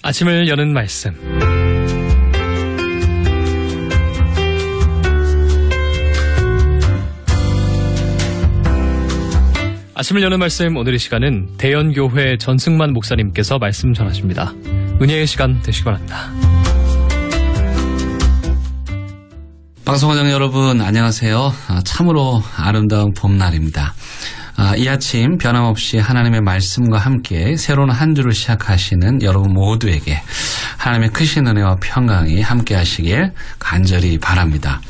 아침을 여는 말씀. 아침을 여는 말씀, 오늘의 시간은 대연교회 전승만 목사님께서 말씀 전하십니다. 은혜의 시간 되시기 바랍니다. 방송가정 여러분 안녕하세요. 참으로 아름다운 봄날입니다. 이 아침 변함없이 하나님의 말씀과 함께 새로운 한 주를 시작하시는 여러분 모두에게 하나님의 크신 은혜와 평강이 함께 하시길 간절히 바랍니다.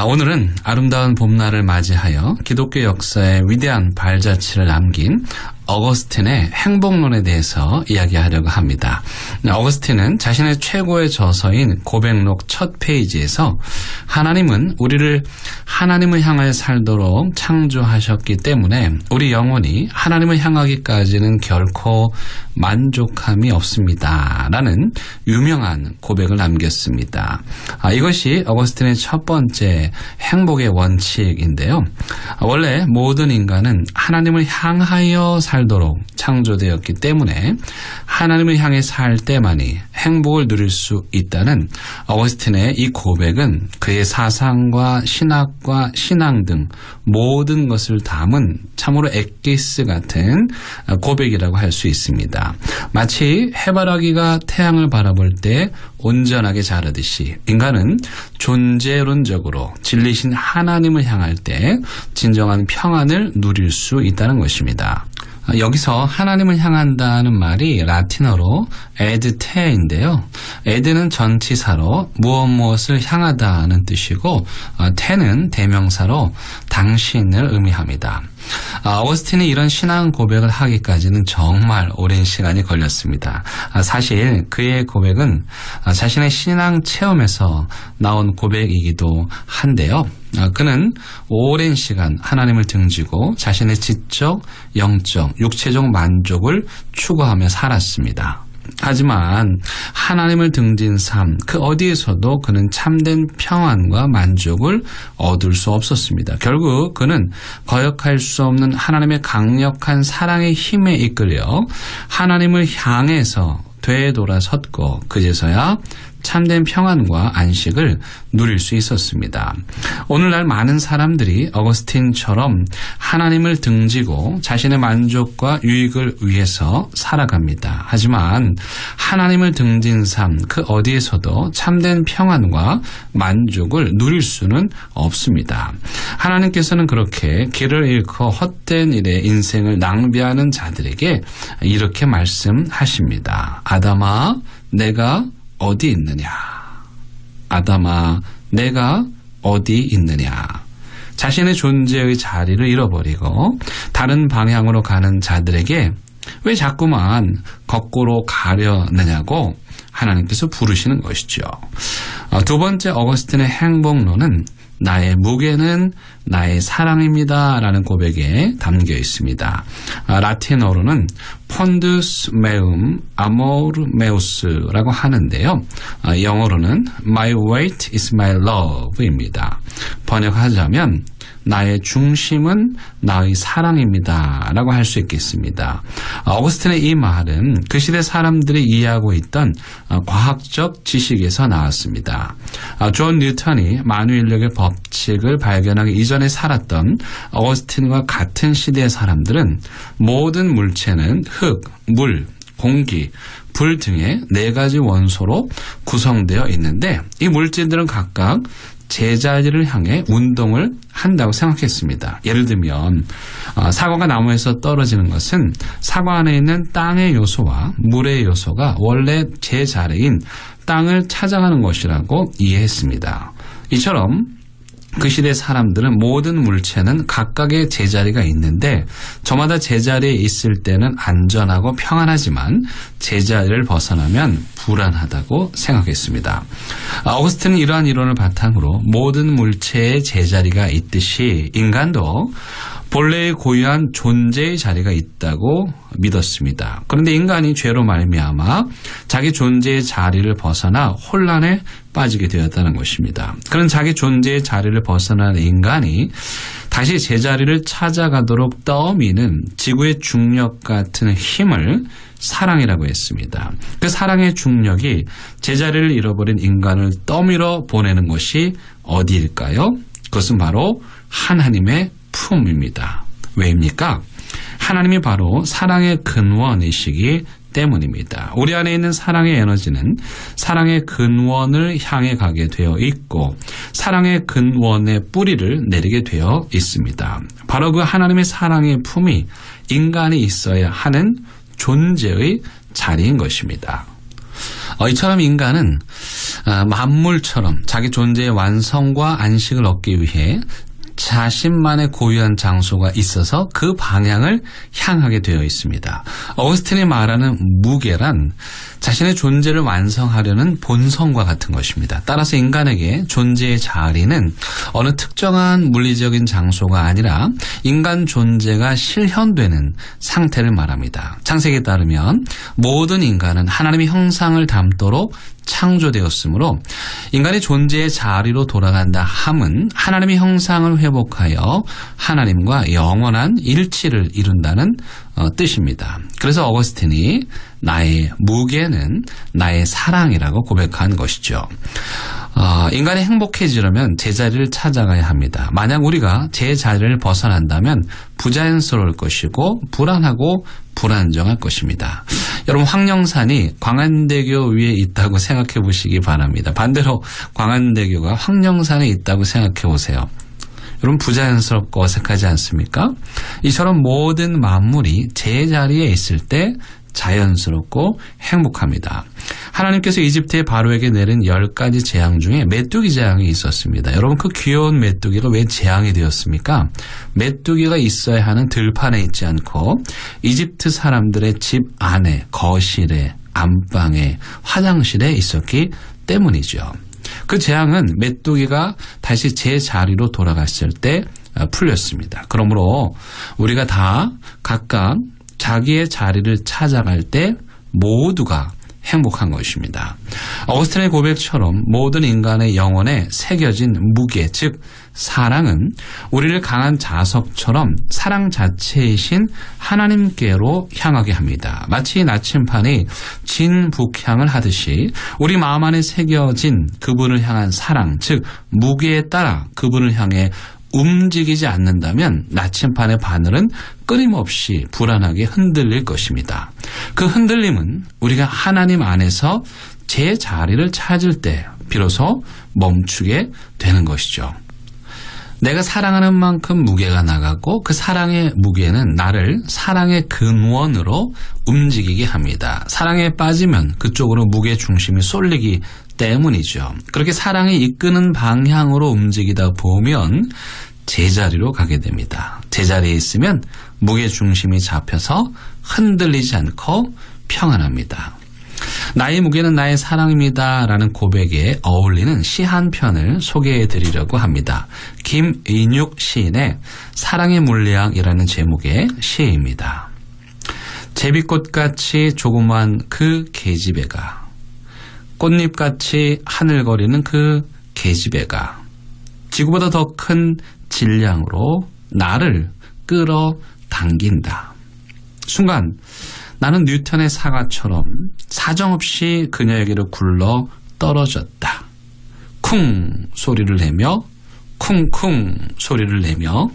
오늘은 아름다운 봄날을 맞이하여 기독교 역사의 위대한 발자취를 남긴 어거스틴의 행복론에 대해서 이야기하려고 합니다. 어거스틴은 자신의 최고의 저서인 고백록 첫 페이지에서 하나님은 우리를 하나님을 향하여 살도록 창조하셨기 때문에 우리 영혼이 하나님을 향하기까지는 결코 만족함이 없습니다. 라는 유명한 고백을 남겼습니다. 이것이 어거스틴의 첫 번째 행복의 원칙인데요. 원래 모든 인간은 하나님을 향하여 살도록 창조되었기 때문에 하나님을 향해 살 때만이 행복을 누릴 수 있다는 어거스틴의 이 고백은 그의 사상과 신학과 신앙 등 모든 것을 담은 참으로 엑기스 같은 고백이라고 할 수 있습니다. 마치 해바라기가 태양을 바라볼 때 온전하게 자라듯이 인간은 존재론적으로 진리신 하나님을 향할 때 진정한 평안을 누릴 수 있다는 것입니다. 여기서 하나님을 향한다는 말이 라틴어로 에드테인데요. 에드는 전치사로 무엇을 향하다는 뜻이고 테는 대명사로 당신을 의미합니다. 어거스틴이 이런 신앙 고백을 하기까지는 정말 오랜 시간이 걸렸습니다. 사실 그의 고백은 자신의 신앙 체험에서 나온 고백이기도 한데요. 그는 오랜 시간 하나님을 등지고 자신의 지적, 영적, 육체적 만족을 추구하며 살았습니다. 하지만 하나님을 등진 삶 그 어디에서도 그는 참된 평안과 만족을 얻을 수 없었습니다. 결국 그는 거역할 수 없는 하나님의 강력한 사랑의 힘에 이끌려 하나님을 향해서 되돌아섰고 그제서야 참된 평안과 안식을 누릴 수 있었습니다. 오늘날 많은 사람들이 어거스틴처럼 하나님을 등지고 자신의 만족과 유익을 위해서 살아갑니다. 하지만 하나님을 등진 삶 그 어디에서도 참된 평안과 만족을 누릴 수는 없습니다. 하나님께서는 그렇게 길을 잃고 헛된 일에 인생을 낭비하는 자들에게 이렇게 말씀하십니다. 아담아, 내가 어디 있느냐? 아담아, 내가 어디 있느냐? 자신의 존재의 자리를 잃어버리고 다른 방향으로 가는 자들에게 왜 자꾸만 거꾸로 가려느냐고 하나님께서 부르시는 것이죠. 두 번째 어거스틴의 행복론은 나의 무게는 나의 사랑입니다 라는 고백에 담겨 있습니다. 라틴어로는 폰두스 메움 아모르 메우스라고 하는데요. 영어로는 My weight is my love입니다. 번역하자면 나의 중심은 나의 사랑입니다 라고 할 수 있겠습니다. 어거스틴의 이 말은 그 시대 사람들이 이해하고 있던 과학적 지식에서 나왔습니다. 존 뉴턴이 만유인력의 법칙을 발견하기 이전에 살았던 어거스틴과 같은 시대의 사람들은 모든 물체는 흙, 물, 공기, 불 등의 4가지 원소로 구성되어 있는데 이 물질들은 각각 제자리를 향해 운동을 한다고 생각했습니다. 예를 들면 사과가 나무에서 떨어지는 것은 사과 안에 있는 땅의 요소와 물의 요소가 원래 제자리인 땅을 찾아가는 것이라고 이해했습니다. 이처럼 그 시대 사람들은 모든 물체는 각각의 제자리가 있는데 저마다 제자리에 있을 때는 안전하고 평안하지만 제자리를 벗어나면 불안하다고 생각했습니다. 어거스틴은 이러한 이론을 바탕으로 모든 물체의 제자리가 있듯이 인간도 본래의 고유한 존재의 자리가 있다고 믿었습니다. 그런데 인간이 죄로 말미암아 자기 존재의 자리를 벗어나 혼란에 빠지게 되었다는 것입니다. 그런 자기 존재의 자리를 벗어난 인간이 다시 제자리를 찾아가도록 떠미는 지구의 중력 같은 힘을 사랑이라고 했습니다. 그 사랑의 중력이 제자리를 잃어버린 인간을 떠밀어 보내는 것이 어디일까요? 그것은 바로 하나님의 품입니다. 왜입니까? 하나님이 바로 사랑의 근원이시기 때문입니다. 우리 안에 있는 사랑의 에너지는 사랑의 근원을 향해 가게 되어 있고 사랑의 근원의 뿌리를 내리게 되어 있습니다. 바로 그 하나님의 사랑의 품이 인간이 있어야 하는 존재의 자리인 것입니다. 이처럼 인간은 만물처럼 자기 존재의 완성과 안식을 얻기 위해 자신만의 고유한 장소가 있어서 그 방향을 향하게 되어 있습니다. 어거스틴이 말하는 무게란 자신의 존재를 완성하려는 본성과 같은 것입니다. 따라서 인간에게 존재의 자리는 어느 특정한 물리적인 장소가 아니라 인간 존재가 실현되는 상태를 말합니다. 창세기에 따르면 모든 인간은 하나님의 형상을 담도록 창조되었으므로 인간의 존재의 자리로 돌아간다 함은 하나님의 형상을 회복하여 하나님과 영원한 일치를 이룬다는 뜻입니다. 그래서 어거스틴이 나의 무게는 나의 사랑이라고 고백한 것이죠. 인간이 행복해지려면 제자리를 찾아가야 합니다. 만약 우리가 제자리를 벗어난다면 부자연스러울 것이고 불안하고 불안정할 것입니다. 여러분 황령산이 광안대교 위에 있다고 생각해 보시기 바랍니다. 반대로 광안대교가 황령산에 있다고 생각해 보세요. 여러분 부자연스럽고 어색하지 않습니까? 이처럼 모든 만물이 제자리에 있을 때 자연스럽고 행복합니다. 하나님께서 이집트의 바로에게 내린 10가지 재앙 중에 메뚜기 재앙이 있었습니다. 여러분 그 귀여운 메뚜기가 왜 재앙이 되었습니까? 메뚜기가 있어야 하는 들판에 있지 않고 이집트 사람들의 집 안에, 거실에, 안방에, 화장실에 있었기 때문이죠. 그 재앙은 메뚜기가 다시 제자리로 돌아갔을 때 풀렸습니다. 그러므로 우리가 다 각각 자기의 자리를 찾아갈 때 모두가 행복한 것입니다. 어거스틴의 고백처럼 모든 인간의 영혼에 새겨진 무게, 즉 사랑은 우리를 강한 자석처럼 사랑 자체이신 하나님께로 향하게 합니다. 마치 나침판이 진북향을 하듯이 우리 마음 안에 새겨진 그분을 향한 사랑, 즉 무게에 따라 그분을 향해 움직이지 않는다면 나침판의 바늘은 끊임없이 불안하게 흔들릴 것입니다. 그 흔들림은 우리가 하나님 안에서 제 자리를 찾을 때 비로소 멈추게 되는 것이죠. 내가 사랑하는 만큼 무게가 나가고 그 사랑의 무게는 나를 사랑의 근원으로 움직이게 합니다. 사랑에 빠지면 그쪽으로 무게 중심이 쏠리기 때문이죠. 그렇게 사랑이 이끄는 방향으로 움직이다 보면 제자리로 가게 됩니다. 제자리에 있으면 무게 중심이 잡혀서 흔들리지 않고 평안합니다. 나의 무게는 나의 사랑입니다 라는 고백에 어울리는 시 한 편을 소개해 드리려고 합니다. 김인육 시인의 사랑의 물리학이라는 제목의 시입니다. 제비꽃같이 조그만 그 계집애가, 꽃잎같이 하늘거리는 그 계집애가 지구보다 더 큰 질량으로 나를 끌어당긴다. 순간 나는 뉴턴의 사과처럼 사정없이 그녀에게로 굴러 떨어졌다. 쿵 소리를 내며 쿵쿵 소리를 내며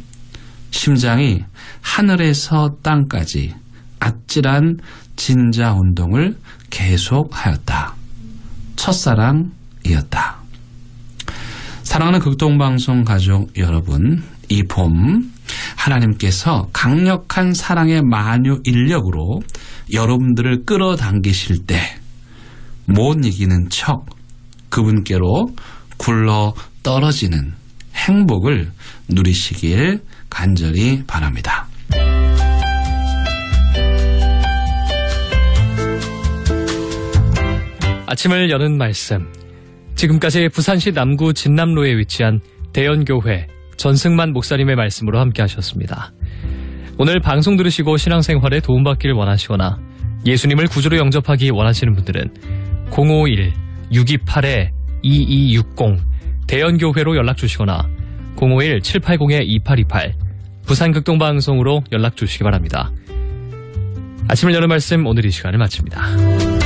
심장이 하늘에서 땅까지 아찔한 진자 운동을 계속하였다. 첫사랑이었다. 사랑하는 극동방송 가족 여러분, 이 봄 하나님께서 강력한 사랑의 만유 인력으로 여러분들을 끌어당기실 때 못 이기는 척 그분께로 굴러 떨어지는 행복을 누리시길 간절히 바랍니다. 아침을 여는 말씀. 지금까지 부산시 남구 진남로에 위치한 대연교회 전승만 목사님의 말씀으로 함께 하셨습니다. 오늘 방송 들으시고 신앙생활에 도움받기를 원하시거나 예수님을 구주로 영접하기 원하시는 분들은 051-628-2260 대연교회로 연락 주시거나 051-780-2828 부산극동방송으로 연락 주시기 바랍니다. 아침을 여는 말씀 오늘 이 시간을 마칩니다.